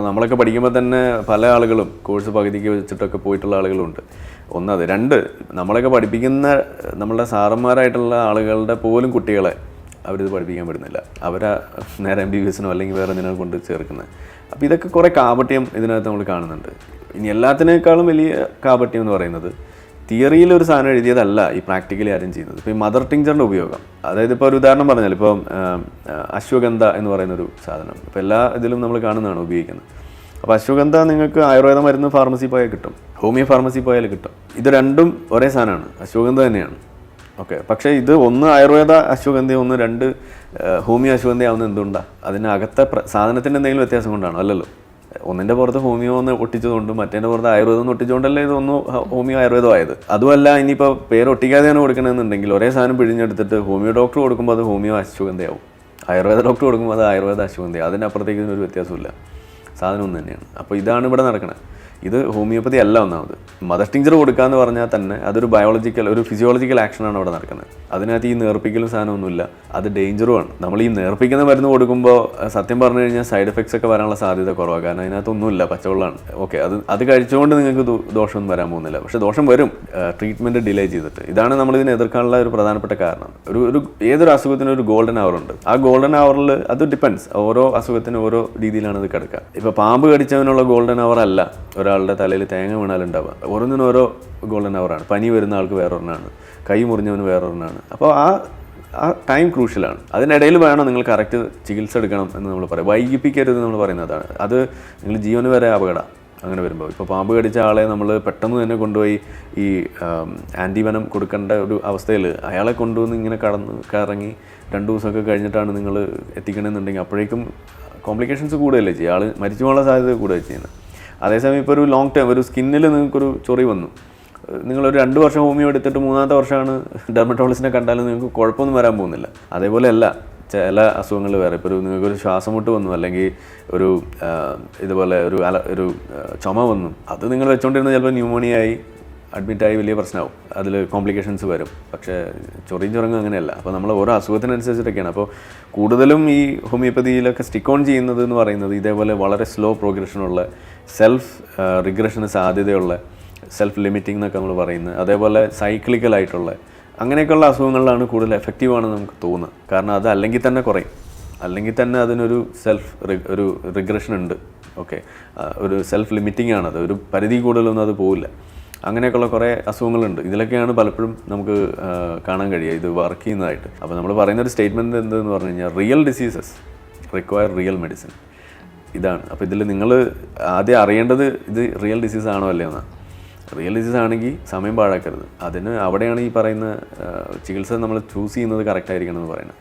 നമ്മളൊക്കെ പഠിക്കുമ്പോൾ തന്നെ പല ആളുകളും കോഴ്സ് പകുതിക്ക് വെച്ചിട്ടൊക്കെ പോയിട്ടുള്ള ആളുകളുണ്ട്. ഒന്നത്. രണ്ട്, നമ്മളൊക്കെ പഠിപ്പിക്കുന്ന നമ്മളുടെ സാറന്മാരായിട്ടുള്ള ആളുകളുടെ പോലും കുട്ടികളെ അവരിത് പഠിപ്പിക്കാൻ പറ്റുന്നില്ല. അവരെ നേരെ MBBS അല്ലെങ്കിൽ വേറെ എന്തിനാണ് കൊണ്ട് ചേർക്കുന്നത്. അപ്പോൾ ഇതൊക്കെ കുറേ കാപട്യം ഇതിനകത്ത് നമ്മൾ കാണുന്നുണ്ട്. ഇനി എല്ലാത്തിനേക്കാളും വലിയ കാപട്യം എന്ന് പറയുന്നത് തിയറിയിൽ ഒരു സാധനം എഴുതിയതല്ല ഈ പ്രാക്ടിക്കലി ആരും ചെയ്യുന്നത്. ഇപ്പോൾ ഈ മദർ ടിഞ്ചറിൻ്റെ ഉപയോഗം, അതായത് ഇപ്പോൾ ഒരു ഉദാഹരണം പറഞ്ഞാൽ ഇപ്പോൾ അശ്വഗന്ധ എന്ന് പറയുന്നൊരു സാധനം ഇപ്പോൾ എല്ലാ ഇതിലും നമ്മൾ കാണുന്നതാണ് ഉപയോഗിക്കുന്നത്. അപ്പോൾ അശ്വഗന്ധ നിങ്ങൾക്ക് ആയുർവേദ മരുന്ന് ഫാർമസി പോയാൽ കിട്ടും, ഹോമിയോ ഫാർമസി പോയാൽ കിട്ടും. ഇത് രണ്ടും ഒരേ സാധനമാണ്, അശ്വഗന്ധ തന്നെയാണ്. ഓക്കെ, പക്ഷേ ഇത് ഒന്ന് ആയുർവേദ അശ്വഗന്ധ, ഒന്ന് രണ്ട് ഹോമിയോ അശ്വഗന്ധ ആവുന്നത് എന്തുകൊണ്ടാണ്? അതിനകത്തെ സാധനത്തിൻ്റെ എന്തെങ്കിലും വ്യത്യാസം കൊണ്ടാണോ? അല്ലല്ലോ. ഒന്നിൻ്റെ പുറത്ത് ഹോമിയോ ഒന്ന് ഒട്ടിച്ചതുകൊണ്ടും മറ്റേൻ്റെ പുറത്ത് ആയുർവേദം ഒന്ന് ഒട്ടിച്ചുകൊണ്ടല്ലേ ഇതൊന്നും ഹോമിയോ ആയുർവേദം ആയത്. അതുമല്ല, ഇനിയിപ്പോൾ പേര് ഒട്ടിക്കാതെയാണ് കൊടുക്കണമെന്നുണ്ടെങ്കിൽ ഒരേ സാധനം പിഴിഞ്ഞെടുത്തിട്ട് ഹോമിയോ ഡോക്ടർ കൊടുക്കുമ്പോൾ അത് ഹോമിയോ അശ്വഗന്ധയാവും, ആയുർവേദ ഡോക്ടർ കൊടുക്കുമ്പോൾ അത് ആയുർവേദ അശ്വഗന്ധയാവും. അതിനപ്പുറത്തേക്ക് ഇതിനൊരു വ്യത്യാസമില്ല, സാധനം ഒന്ന് തന്നെയാണ്. അപ്പോൾ ഇതാണ് ഇവിടെ നടക്കുന്നത്. ഇത് ഹോമിയോപ്പതി അല്ല. ഒന്നാമത് മദർ ടിഞ്ചർ കൊടുക്കുക എന്ന് പറഞ്ഞാൽ തന്നെ അതൊരു ബയോളജിക്കൽ, ഒരു ഫിസിയോളജിക്കൽ ആക്ഷനാണ് അവിടെ നടക്കുന്നത്. അതിനകത്ത് ഈ നേർപ്പിക്കലും സാധനമൊന്നുമില്ല, അത് ഡേഞ്ചറുമാണ്. നമ്മൾ ഈ നേർപ്പിക്കുന്ന മരുന്ന് കൊടുക്കുമ്പോൾ സത്യം പറഞ്ഞു കഴിഞ്ഞാൽ സൈഡ് എഫക്ട്സ് ഒക്കെ വരാനുള്ള സാധ്യത കുറവാണ്. കാരണം അതിനകത്തൊന്നുമില്ല, പച്ചവെള്ളമാണ്. ഓക്കെ, അത് കഴിച്ചുകൊണ്ട് നിങ്ങൾക്ക് ദോഷമൊന്നും വരാൻ പോകുന്നില്ല. പക്ഷേ ദോഷം വരും ട്രീറ്റ്മെൻറ്റ് ഡിലേ ചെയ്തിട്ട്. ഇതാണ് നമ്മളിതിനെ എതിർക്കാനുള്ള ഒരു പ്രധാനപ്പെട്ട കാരണം. ഏതൊരു അസുഖത്തിനും ഒരു ഗോൾഡൻ അവർ ഉണ്ട്. ആ ഗോൾഡൻ അവറിൽ അത് ഡിപ്പെൻഡ്സ്, ഓരോ അസുഖത്തിനും ഓരോ രീതിയിലാണ് ഇത് കിടക്കുക. ഇപ്പോൾ പാമ്പ് കടിച്ചവനുള്ള ഗോൾഡൻ അവർ അല്ല ഒരാളുടെ തലയിൽ തേങ്ങ വീണാലുണ്ടാവുക. ഓരോന്നിനും ഓരോ ഗോൾഡൻ അവറാണ്. പനി വരുന്ന ആൾക്ക് വേറൊരെണ്ണമാണ്, കൈ മുറിഞ്ഞവന് വേറൊരെണ്ണമാണ്. അപ്പോൾ ആ ടൈം ക്രൂഷ്യലാണ്. അതിനിടയിൽ വേണം നിങ്ങൾ കറക്റ്റ് ചികിത്സ എടുക്കണം എന്ന് നമ്മൾ പറയും. വൈകിപ്പിക്കരുത് നമ്മൾ പറയുന്നതാണ്. അത് നിങ്ങൾ ജീവന് വരെ അപകടം അങ്ങനെ വരുമ്പോൾ. ഇപ്പോൾ പാമ്പ് കടിച്ച ആളെ നമ്മൾ പെട്ടെന്ന് തന്നെ കൊണ്ടുപോയി ഈ ആൻറ്റിവനം കൊടുക്കേണ്ട ഒരു അവസ്ഥയിൽ അയാളെ കൊണ്ടുവന്ന് ഇങ്ങനെ കറങ്ങി 2 ദിവസമൊക്കെ കഴിഞ്ഞിട്ടാണ് നിങ്ങൾ എത്തിക്കണമെന്നുണ്ടെങ്കിൽ അപ്പോഴേക്കും കോംപ്ലിക്കേഷൻസ് കൂടുകയല്ലേ ചെയ്യുക, ആൾ മരിച്ചു പോകാനുള്ള സാധ്യത കൂടുകയാണ് ചെയ്യുന്നത്. അതേസമയം ഇപ്പോൾ ഒരു ലോങ് ടേം ഒരു സ്കിന്നിൽ നിങ്ങൾക്കൊരു ചൊറി വന്നു, നിങ്ങളൊരു 2 വർഷം ഹോമിയോ എടുത്തിട്ട് 3ാമത്തെ വർഷമാണ് ഡെർമറ്റോളജിസ്റ്റിനെ കണ്ടാലും നിങ്ങൾക്ക് കുഴപ്പമൊന്നും വരാൻ പോകുന്നില്ല. അതേപോലെ അല്ല ചില അസുഖങ്ങൾ വേറെ. ഇപ്പോൾ നിങ്ങൾക്കൊരു ശ്വാസം മുട്ട് വന്നു, അല്ലെങ്കിൽ ഇതുപോലെ ഒരു ചുമ വന്നു, അത് നിങ്ങൾ വെച്ചുകൊണ്ടിരുന്ന ചിലപ്പോൾ ന്യൂമോണിയായി അഡ്മിറ്റായി വലിയ പ്രശ്നമാവും, അതിൽ കോംപ്ലിക്കേഷൻസ് വരും. പക്ഷേ ചൊറിയും ചുരങ്ങും അങ്ങനെയല്ല. അപ്പോൾ നമ്മൾ ഓരോ അസുഖത്തിനനുസരിച്ചിട്ടൊക്കെയാണ്. അപ്പോൾ കൂടുതലും ഈ ഹോമിയോപ്പതിയിലൊക്കെ സ്റ്റിക്ക് ഓൺ ചെയ്യുന്നത് എന്ന് പറയുന്നത് ഇതേപോലെ വളരെ സ്ലോ പ്രോഗ്രഷനുള്ള, സെൽഫ് റിഗ്രഷന് സാധ്യതയുള്ള, സെൽഫ് ലിമിറ്റിംഗ് എന്നൊക്കെ നമ്മൾ പറയുന്നത്, അതേപോലെ സൈക്ലിക്കലായിട്ടുള്ള അങ്ങനെയൊക്കെയുള്ള അസുഖങ്ങളിലാണ് കൂടുതൽ എഫക്റ്റീവാണെന്ന് നമുക്ക് തോന്നുന്നത്. കാരണം അത് അല്ലെങ്കിൽ തന്നെ കുറയും, അല്ലെങ്കിൽ തന്നെ അതിനൊരു ഒരു റിഗ്രഷൻ ഉണ്ട്. ഓക്കെ, ഒരു സെൽഫ് ലിമിറ്റിംഗ് ആണത്, ഒരു പരിധി കൂടുതലൊന്നും അത് പോവില്ല. അങ്ങനെയൊക്കെയുള്ള കുറേ അസുഖങ്ങളുണ്ട്. ഇതിലൊക്കെയാണ് പലപ്പോഴും നമുക്ക് കാണാൻ കഴിയുക ഇത് വർക്ക് ചെയ്യുന്നതായിട്ട്. അപ്പോൾ നമ്മൾ പറയുന്നൊരു സ്റ്റേറ്റ്മെൻറ്റ് എന്തെന്ന് പറഞ്ഞു കഴിഞ്ഞാൽ real diseases require real medicine. ഇതാണ്. അപ്പോൾ ഇതിൽ നിങ്ങൾ ആദ്യം അറിയേണ്ടത് ഇത് റിയൽ ഡിസീസ് ആണോ അല്ലേ എന്നാണ്. റിയൽ ഡിസീസ് ആണെങ്കിൽ സമയം പാഴാക്കരുത്. അവിടെയാണ് ഈ പറയുന്ന ചികിത്സ നമ്മൾ ചൂസ് ചെയ്യുന്നത് കറക്റ്റായിരിക്കണം എന്ന് പറയുന്നത്.